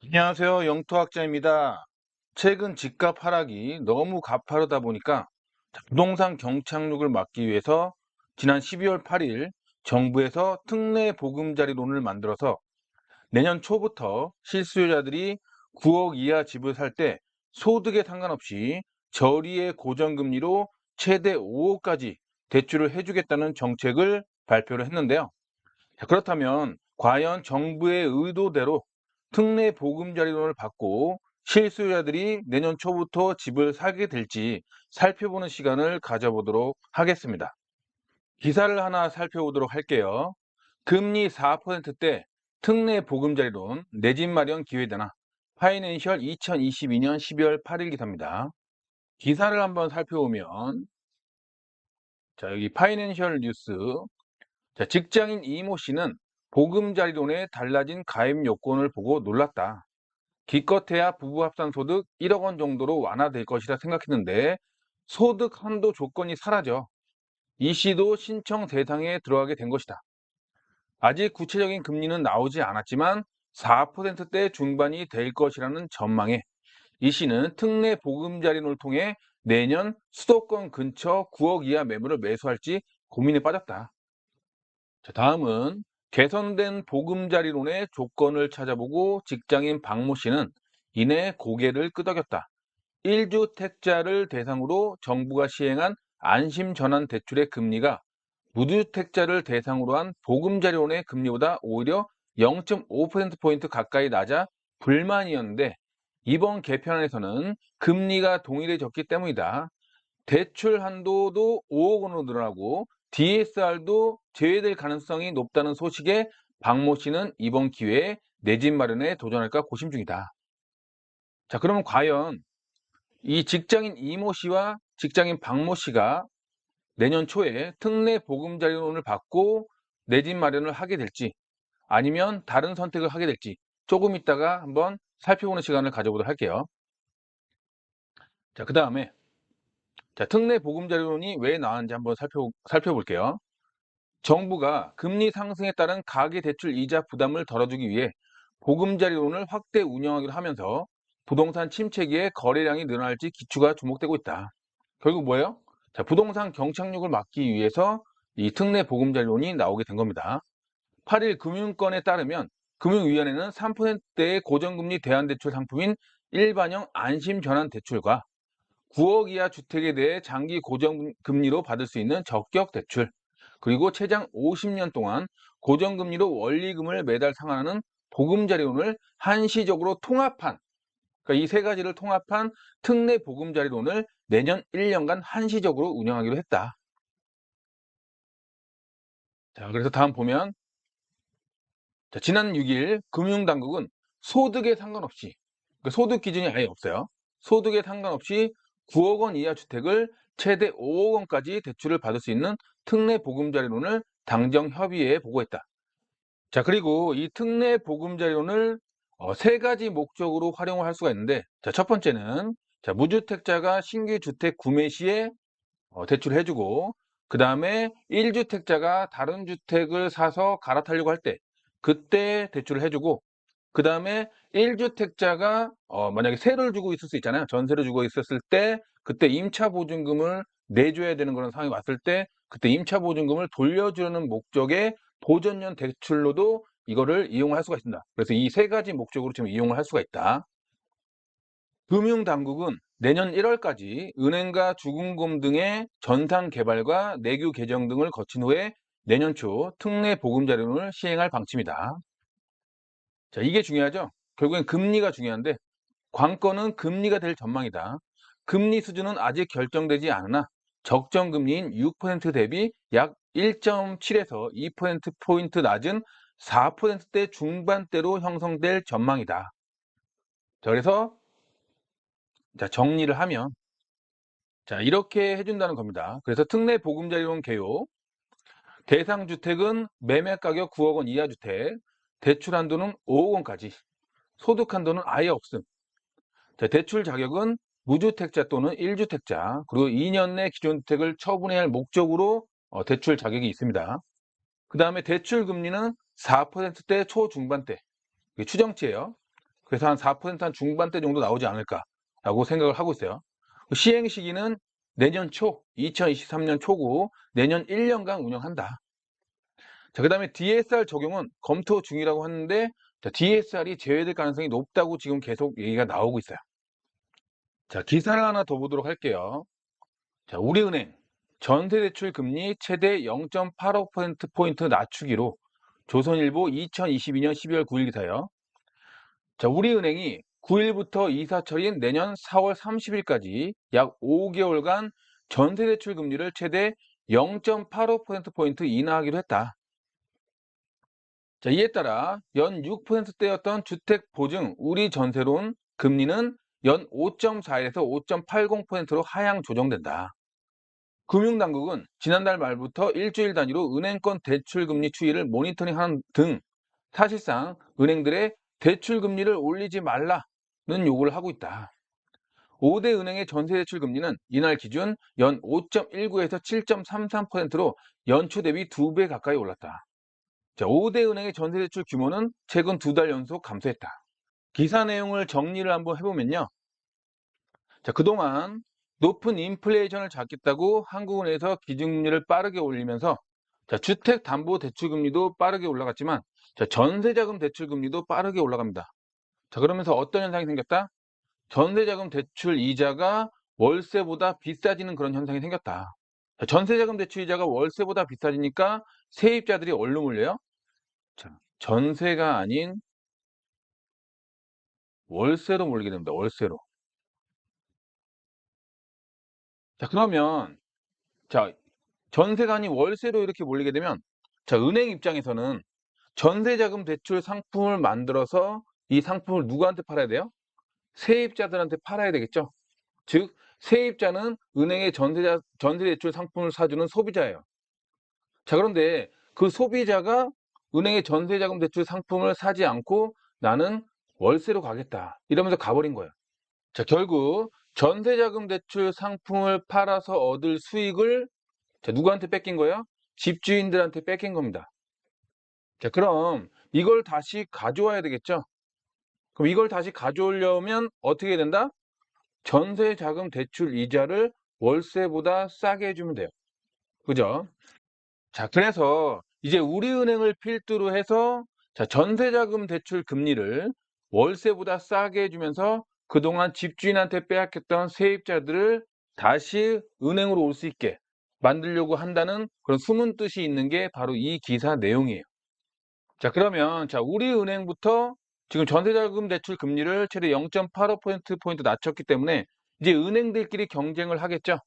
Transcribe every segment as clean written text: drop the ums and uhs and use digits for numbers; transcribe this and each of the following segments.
안녕하세요. 영토학자입니다. 최근 집값 하락이 너무 가파르다 보니까 부동산 경착륙을 막기 위해서 지난 12월 8일 정부에서 특례 보금자리론을 만들어서 내년 초부터 실수요자들이 9억 이하 집을 살 때 소득에 상관없이 저리의 고정금리로 최대 5억까지 대출을 해주겠다는 정책을 발표를 했는데요. 자, 그렇다면 과연 정부의 의도대로 특례 보금자리론을 받고 실수요자들이 내년 초부터 집을 사게 될지 살펴보는 시간을 가져보도록 하겠습니다. 기사를 하나 살펴보도록 할게요. 금리 4%대 특례 보금자리론 내 집 마련 기회되나 파이낸셜 2022년 12월 8일 기사입니다. 기사를 한번 살펴보면 자, 여기 파이낸셜 뉴스. 자, 직장인 이모 씨는 보금자리론에 달라진 가입 요건을 보고 놀랐다. 기껏해야 부부 합산 소득 1억 원 정도로 완화될 것이라 생각했는데 소득 한도 조건이 사라져 이 씨도 신청 대상에 들어가게 된 것이다. 아직 구체적인 금리는 나오지 않았지만 4%대 중반이 될 것이라는 전망에 이 씨는 특례 보금자리론을 통해 내년 수도권 근처 9억 이하 매물을 매수할지 고민에 빠졌다. 자, 다음은 개선된 보금자리론의 조건을 찾아보고 직장인 박모 씨는 이내 고개를 끄덕였다. 1주택자를 대상으로 정부가 시행한 안심전환 대출의 금리가 무주택자를 대상으로 한 보금자리론의 금리보다 오히려 0.5%포인트 가까이 낮아 불만이었는데 이번 개편안에서는 금리가 동일해졌기 때문이다. 대출 한도도 5억 원으로 늘어나고 DSR도 제외될 가능성이 높다는 소식에 박모 씨는 이번 기회에 내 집 마련에 도전할까 고심 중이다. 자, 그러면 과연 이 직장인 이모 씨와 직장인 박모 씨가 내년 초에 특례 보금자리론을 받고 내 집 마련을 하게 될지 아니면 다른 선택을 하게 될지 조금 있다가 한번 살펴보는 시간을 가져보도록 할게요. 자, 그 다음에 특례 보금자리론이 왜 나왔는지 한번 살펴볼게요. 정부가 금리 상승에 따른 가계대출 이자 부담을 덜어주기 위해 보금자리론을 확대 운영하기로 하면서 부동산 침체기에 거래량이 늘어날지 기추가 주목되고 있다. 결국 뭐예요? 자, 부동산 경착륙을 막기 위해서 이 특례 보금자리론이 나오게 된 겁니다. 8일 금융권에 따르면 금융위원회는 3%대의 고정금리 대안대출 상품인 일반형 안심전환대출과 9억 이하 주택에 대해 장기 고정금리로 받을 수 있는 적격 대출, 그리고 최장 50년 동안 고정금리로 원리금을 매달 상환하는 보금자리론을 한시적으로 통합한, 그러니까 이 세 가지를 통합한 특례 보금자리론을 내년 1년간 한시적으로 운영하기로 했다. 자, 그래서 다음 보면 자, 지난 6일 금융당국은 소득에 상관없이, 그러니까 소득 기준이 아예 없어요. 소득에 상관없이 9억 원 이하 주택을 최대 5억 원까지 대출을 받을 수 있는 특례 보금자리론을 당정 협의회에 보고했다. 자, 그리고 이 특례 보금자리론을 세 가지 목적으로 활용을 할 수가 있는데, 자, 첫 번째는 자, 무주택자가 신규 주택 구매 시에 대출을 해주고, 그 다음에 1주택자가 다른 주택을 사서 갈아타려고 할 때, 그때 대출을 해주고, 그 다음에 1주택자가 만약에 세를 주고 있을 수 있잖아요. 전세를 주고 있었을 때, 그때 임차보증금을 내줘야 되는 그런 상황이 왔을 때, 그때 임차보증금을 돌려주려는 목적의 보전년 대출로도 이거를 이용할 수가 있습니다. 그래서 이 세 가지 목적으로 지금 이용을 할 수가 있다. 금융당국은 내년 1월까지 은행과 주금금 등의 전산 개발과 내규 개정 등을 거친 후에 내년 초 특례 보금자리론을 시행할 방침이다. 자, 이게 중요하죠. 결국엔 금리가 중요한데 관건은 금리가 될 전망이다. 금리 수준은 아직 결정되지 않으나 적정 금리인 6% 대비 약 1.7에서 2%포인트 낮은 4%대 중반대로 형성될 전망이다. 자, 그래서 자, 정리를 하면 자, 이렇게 해준다는 겁니다. 그래서 특례 보금자리론 개요. 대상 주택은 매매 가격 9억 원 이하 주택, 대출 한도는 5억 원까지, 소득 한도는 아예 없음. 자, 대출 자격은 무주택자 또는 1주택자, 그리고 2년 내 기존 주택을 처분해야 할 목적으로 대출 자격이 있습니다. 그 다음에 대출 금리는 4%대 초중반대, 이게 추정치예요. 그래서 한 4% 한 중반대 정도 나오지 않을까라고 생각을 하고 있어요. 시행 시기는 내년 초, 2023년 초고 내년 1년간 운영한다. 자, 그다음에 DSR 적용은 검토 중이라고 하는데 DSR이 제외될 가능성이 높다고 지금 계속 얘기가 나오고 있어요. 자, 기사를 하나 더 보도록 할게요. 자, 우리은행 전세대출 금리 최대 0.85%포인트 낮추기로 조선일보 2022년 12월 9일 기사요. 자, 우리은행이 9일부터 이사철인 내년 4월 30일까지 약 5개월간 전세대출 금리를 최대 0.85%포인트 인하하기로 했다. 자, 이에 따라 연 6%대였던 주택보증 우리 전세론 금리는 연 5.41에서 5.80%로 하향 조정된다. 금융당국은 지난달 말부터 일주일 단위로 은행권 대출금리 추이를 모니터링하는 등 사실상 은행들의 대출금리를 올리지 말라는 요구를 하고 있다. 5대 은행의 전세대출 금리는 이날 기준 연 5.19에서 7.33%로 연초 대비 2배 가까이 올랐다. 자, 5대 은행의 전세대출 규모는 최근 2달 연속 감소했다. 기사 내용을 정리를 한번 해보면요. 자, 그동안 높은 인플레이션을 잡겠다고 한국은행에서 기준금리를 빠르게 올리면서 자, 주택담보대출금리도 빠르게 올라갔지만 자, 전세자금 대출금리도 빠르게 올라갑니다. 자, 그러면서 어떤 현상이 생겼다? 전세자금 대출 이자가 월세보다 비싸지는 그런 현상이 생겼다. 자, 전세자금 대출 이자가 월세보다 비싸지니까 세입자들이 어디로 몰려요? 자, 전세가 아닌 월세로 몰리게 됩니다. 월세로. 자, 그러면 자, 전세가 아닌 월세로 이렇게 몰리게 되면 자, 은행 입장에서는 전세자금 대출 상품을 만들어서 이 상품을 누구한테 팔아야 돼요? 세입자들한테 팔아야 되겠죠. 즉 세입자는 은행의 전세대출 상품을 사주는 소비자예요. 자, 그런데 그 소비자가 은행의 전세자금 대출 상품을 사지 않고 나는 월세로 가겠다 이러면서 가버린 거예요. 자, 결국 전세자금 대출 상품을 팔아서 얻을 수익을 자, 누구한테 뺏긴 거예요? 집주인들한테 뺏긴 겁니다. 자, 그럼 이걸 다시 가져와야 되겠죠? 그럼 이걸 다시 가져오려면 어떻게 된다? 전세자금 대출 이자를 월세보다 싸게 해주면 돼요. 그죠? 자, 그래서 이제 우리은행을 필두로 해서 자, 전세자금 대출 금리를 월세보다 싸게 해주면서 그동안 집주인한테 빼앗겼던 세입자들을 다시 은행으로 올 수 있게 만들려고 한다는 그런 숨은 뜻이 있는 게 바로 이 기사 내용이에요. 자, 그러면 자, 우리은행부터 지금 전세자금 대출 금리를 최대 0.85%포인트 낮췄기 때문에 이제 은행들끼리 경쟁을 하겠죠.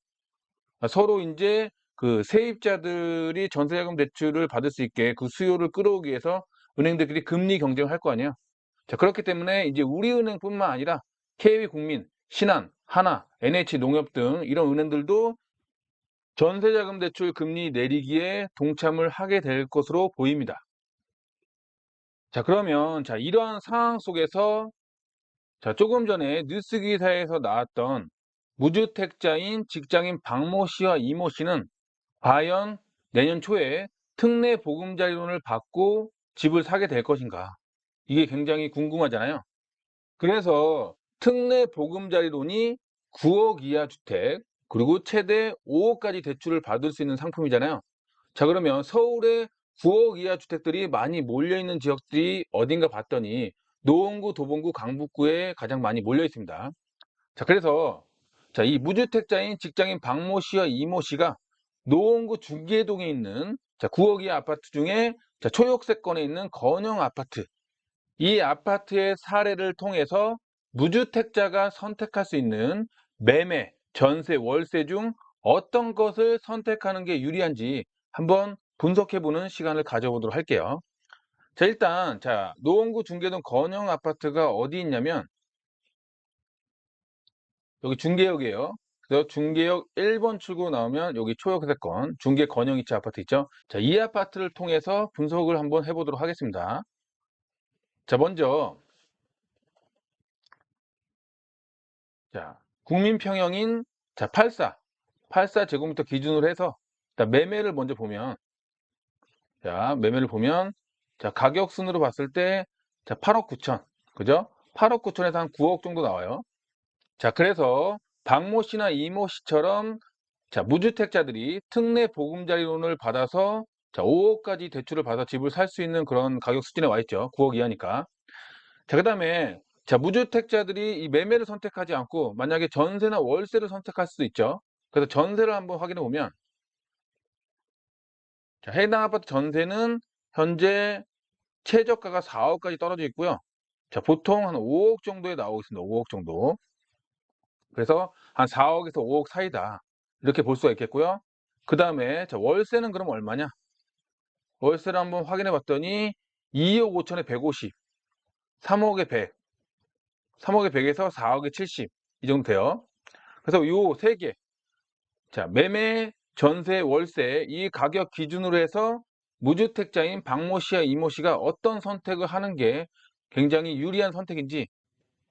서로 이제 그 세입자들이 전세자금 대출을 받을 수 있게 그 수요를 끌어오기 위해서 은행들끼리 금리 경쟁을 할 거 아니에요. 자, 그렇기 때문에 이제 우리은행뿐만 아니라 KB국민, 신한, 하나, NH농협 등 이런 은행들도 전세자금 대출 금리 내리기에 동참을 하게 될 것으로 보입니다. 자, 그러면 자, 이러한 상황 속에서 자, 조금 전에 뉴스 기사에서 나왔던 무주택자인 직장인 박모 씨와 이모 씨는 과연 내년 초에 특례 보금자리론을 받고 집을 사게 될 것인가? 이게 굉장히 궁금하잖아요. 그래서 특례 보금자리론이 9억 이하 주택, 그리고 최대 5억까지 대출을 받을 수 있는 상품이잖아요. 자, 그러면 서울에 9억 이하 주택들이 많이 몰려있는 지역들이 어딘가 봤더니 노원구, 도봉구, 강북구에 가장 많이 몰려 있습니다. 자, 그래서 자, 이 무주택자인 직장인 박모 씨와 이모 씨가 노원구 중계동에 있는 자, 9억 이하 아파트 중에 자, 초역세권에 있는 건영 아파트, 이 아파트의 사례를 통해서 무주택자가 선택할 수 있는 매매, 전세, 월세 중 어떤 것을 선택하는 게 유리한지 한번 분석해보는 시간을 가져보도록 할게요. 자, 일단 자, 노원구 중계동 건영 아파트가 어디 있냐면 여기 중계역이에요. 그래서 중계역 1번 출구 나오면 여기 초역세권 중계 건영 2차 아파트 있죠. 자, 이 아파트를 통해서 분석을 한번 해보도록 하겠습니다. 자, 먼저 자, 국민평형인 자, 84제곱미터 기준으로 해서 자, 매매를 먼저 보면 자, 매매를 보면 자, 가격 순으로 봤을 때 자, 8억 9천. 그죠? 8억 9천에서 한 9억 정도 나와요. 자, 그래서 박모 씨나 이모 씨처럼 자, 무주택자들이 특례 보금자리론을 받아서 자, 5억까지 대출을 받아 집을 살 수 있는 그런 가격 수준에 와 있죠. 9억 이하니까. 자, 그다음에 자, 무주택자들이 이 매매를 선택하지 않고 만약에 전세나 월세를 선택할 수도 있죠. 그래서 전세를 한번 확인해 보면 자, 해당 아파트 전세는 현재 최저가가 4억까지 떨어져 있고요. 자, 보통 한 5억 정도에 나오고 있습니다. 5억 정도. 그래서 한 4억에서 5억 사이다. 이렇게 볼 수가 있겠고요. 그다음에 자, 월세는 그럼 얼마냐? 월세를 한번 확인해 봤더니 2억 5천에 150, 3억에 100, 3억에 100에서 4억에 70 이 정도 돼요. 그래서 요 세 개. 자, 매매, 전세, 월세 이 가격 기준으로 해서 무주택자인 박모 씨와 이모 씨가 어떤 선택을 하는 게 굉장히 유리한 선택인지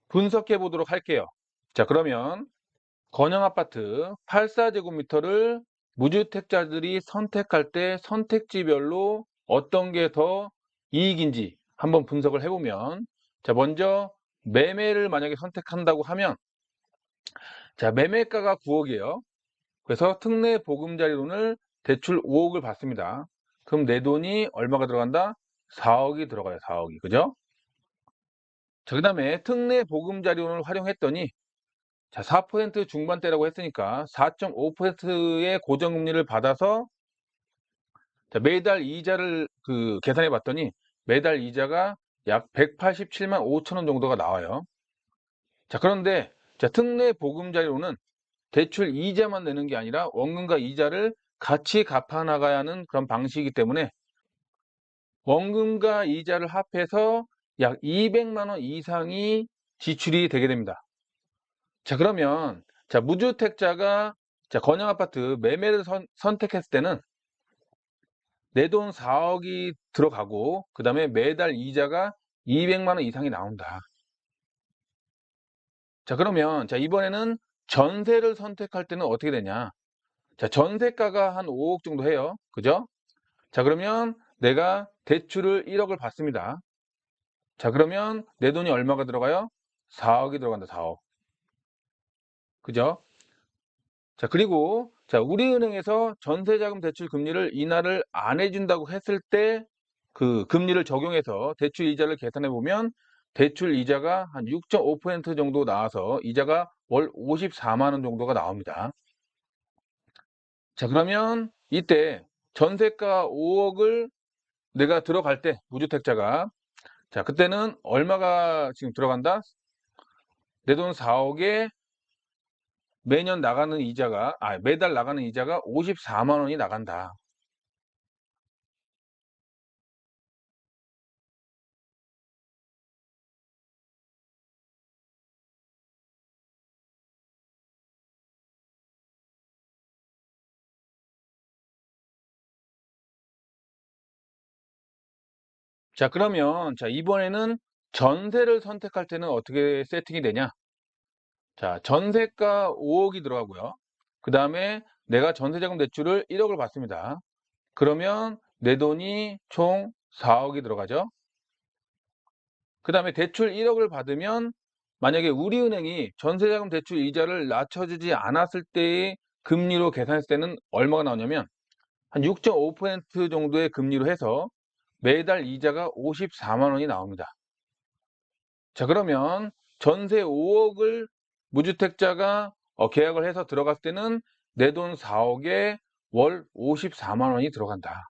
분석해 보도록 할게요. 자, 그러면 건영 아파트 84제곱미터를 무주택자들이 선택할 때 선택지별로 어떤 게 더 이익인지 한번 분석을 해보면 자, 먼저 매매를 만약에 선택한다고 하면 자, 매매가가 9억이에요. 그래서 특례 보금자리론을 대출 5억을 받습니다. 그럼 내 돈이 얼마가 들어간다? 4억이 들어가요. 4억이. 그죠? 자, 그 다음에 특례 보금자리론을 활용했더니 자, 4% 중반대라고 했으니까 4.5%의 고정금리를 받아서 자, 매달 이자를 계산해 봤더니 매달 이자가 약 187만 5천 원 정도가 나와요. 자, 그런데 자, 특례 보금자리론은 대출 이자만 내는 게 아니라 원금과 이자를 같이 갚아 나가야 하는 그런 방식이기 때문에 원금과 이자를 합해서 약 200만 원 이상이 지출이 되게 됩니다. 자, 그러면 자, 무주택자가 자, 건영 아파트 매매를 선택했을 때는 내 돈 4억이 들어가고 그다음에 매달 이자가 200만 원 이상이 나온다. 자, 그러면 자, 이번에는 전세를 선택할 때는 어떻게 되냐? 자, 전세가가 한 5억 정도 해요. 그죠? 자, 그러면 내가 대출을 1억을 받습니다. 자, 그러면 내 돈이 얼마가 들어가요? 4억이 들어간다. 4억. 그죠? 자, 그리고 자, 우리은행에서 전세자금 대출 금리를 인하를 안 해준다고 했을 때 그 금리를 적용해서 대출 이자를 계산해 보면 대출 이자가 한 6.5% 정도 나와서 이자가 월 54만 원 정도가 나옵니다. 자, 그러면 이때 전세가 5억을 내가 들어갈 때 무주택자가 자, 그때는 얼마가 지금 들어간다? 내 돈 4억에 매년 나가는 이자가 매달 나가는 이자가 54만 원이 나간다. 자, 그러면 자, 이번에는 전세를 선택할 때는 어떻게 세팅이 되냐? 자, 전세가 5억이 들어가고요. 그다음에 내가 전세자금 대출을 1억을 받습니다. 그러면 내 돈이 총 4억이 들어가죠. 그다음에 대출 1억을 받으면 만약에 우리은행이 전세자금 대출 이자를 낮춰주지 않았을 때의 금리로 계산했을 때는 얼마가 나오냐면 한 6.5% 정도의 금리로 해서 매달 이자가 54만 원이 나옵니다. 자, 그러면 전세 5억을 무주택자가 계약을 해서 들어갔을 때는 내 돈 4억에 월 54만 원이 들어간다.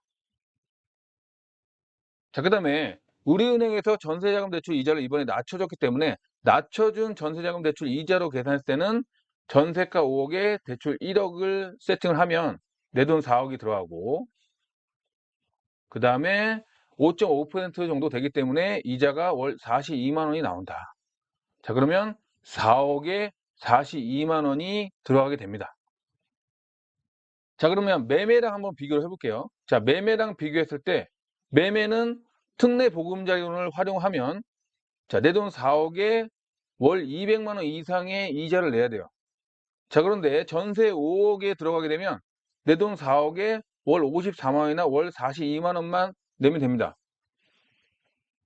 자, 그다음에 우리은행에서 전세자금 대출 이자를 이번에 낮춰줬기 때문에 낮춰준 전세자금 대출 이자로 계산했을 때는 전세가 5억에 대출 1억을 세팅을 하면 내 돈 4억이 들어가고 그다음에 5.5% 정도 되기 때문에 이자가 월 42만 원이 나온다. 자, 그러면 4억에 42만 원이 들어가게 됩니다. 자, 그러면 매매랑 한번 비교를 해볼게요. 자, 매매랑 비교했을 때 매매는 특례 보금자리론을 활용하면 자, 내 돈 4억에 월 200만 원 이상의 이자를 내야 돼요. 자, 그런데 전세 5억에 들어가게 되면 내 돈 4억에 월 54만 원이나 월 42만 원만 내면 됩니다.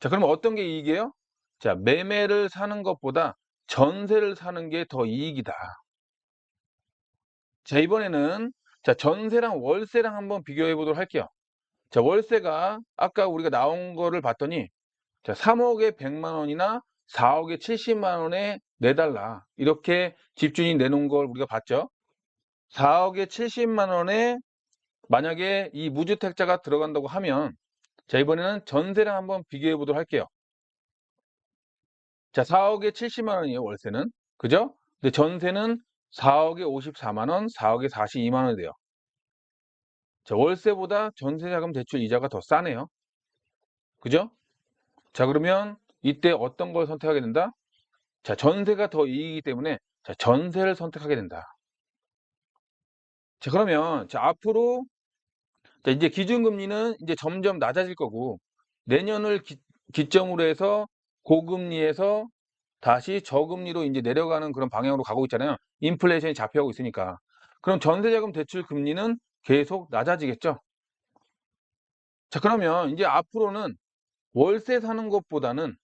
자, 그러면 어떤 게 이익이에요? 자, 매매를 사는 것보다 전세를 사는 게 더 이익이다. 자, 이번에는 자, 전세랑 월세랑 한번 비교해 보도록 할게요. 자, 월세가 아까 우리가 나온 거를 봤더니 자, 3억에 100만 원이나 4억에 70만 원에 내달라. 이렇게 집주인이 내놓은 걸 우리가 봤죠. 4억에 70만 원에 만약에 이 무주택자가 들어간다고 하면 자, 이번에는 전세랑 한번 비교해 보도록 할게요. 자, 4억에 70만 원이에요, 월세는. 그죠? 근데 전세는 4억에 54만 원, 4억에 42만 원이 돼요. 자, 월세보다 전세자금 대출 이자가 더 싸네요. 그죠? 자, 그러면 이때 어떤 걸 선택하게 된다? 자, 전세가 더 이익이기 때문에 자, 전세를 선택하게 된다. 자, 그러면 자, 앞으로 자, 이제 기준금리는 이제 점점 낮아질 거고 내년을 기점으로 해서 고금리에서 다시 저금리로 이제 내려가는 그런 방향으로 가고 있잖아요. 인플레이션이 잡혀가고 있으니까. 그럼 전세자금 대출 금리는 계속 낮아지겠죠. 자, 그러면 이제 앞으로는 월세 사는 것보다는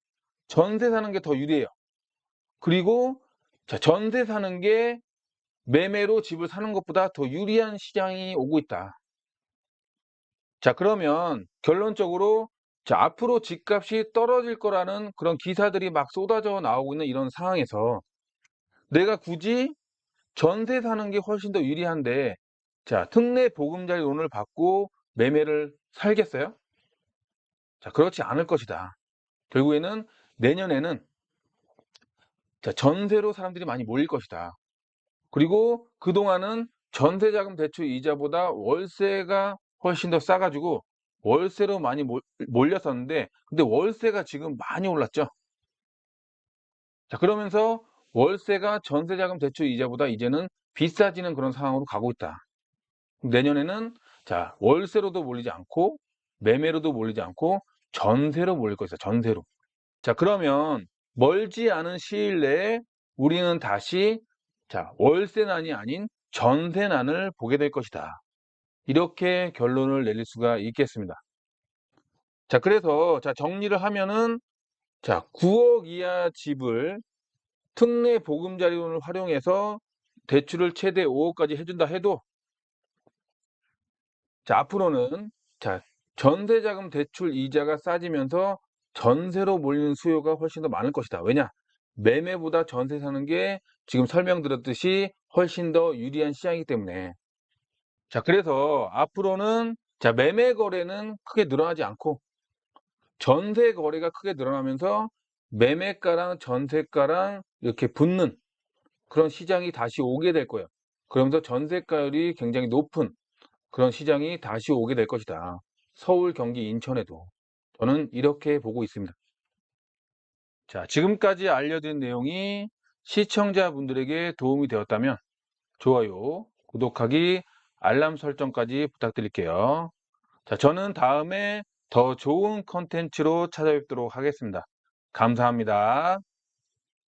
전세 사는 게 더 유리해요. 그리고 자, 전세 사는 게 매매로 집을 사는 것보다 더 유리한 시장이 오고 있다. 자, 그러면 결론적으로 자, 앞으로 집값이 떨어질 거라는 그런 기사들이 막 쏟아져 나오고 있는 이런 상황에서 내가 굳이 전세 사는 게 훨씬 더 유리한데 자, 특례 보금자리론을 받고 매매를 살겠어요? 자, 그렇지 않을 것이다. 결국에는 내년에는 자, 전세로 사람들이 많이 몰릴 것이다. 그리고 그동안은 전세자금 대출 이자보다 월세가 훨씬 더 싸가지고 월세로 많이 몰렸었는데 근데 월세가 지금 많이 올랐죠. 자, 그러면서 월세가 전세자금 대출 이자보다 이제는 비싸지는 그런 상황으로 가고 있다. 내년에는 자, 월세로도 몰리지 않고 매매로도 몰리지 않고 전세로 몰릴 것이다. 전세로. 자, 그러면 멀지 않은 시일 내에 우리는 다시 자, 월세난이 아닌 전세난을 보게 될 것이다. 이렇게 결론을 내릴 수가 있겠습니다. 자, 그래서 자, 정리를 하면은 자, 9억 이하 집을 특례 보금자리론을 활용해서 대출을 최대 5억까지 해준다 해도 자, 앞으로는 자, 전세자금 대출 이자가 싸지면서 전세로 몰리는 수요가 훨씬 더 많을 것이다. 왜냐? 매매보다 전세 사는 게 지금 설명드렸듯이 훨씬 더 유리한 시장이기 때문에. 자, 그래서 앞으로는 자, 매매 거래는 크게 늘어나지 않고 전세 거래가 크게 늘어나면서 매매가랑 전세가랑 이렇게 붙는 그런 시장이 다시 오게 될 거예요. 그러면서 전세가율이 굉장히 높은 그런 시장이 다시 오게 될 것이다. 서울, 경기, 인천에도. 저는 이렇게 보고 있습니다. 자, 지금까지 알려드린 내용이 시청자분들에게 도움이 되었다면 좋아요, 구독하기, 알람 설정까지 부탁드릴게요. 자, 저는 다음에 더 좋은 컨텐츠로 찾아뵙도록 하겠습니다. 감사합니다.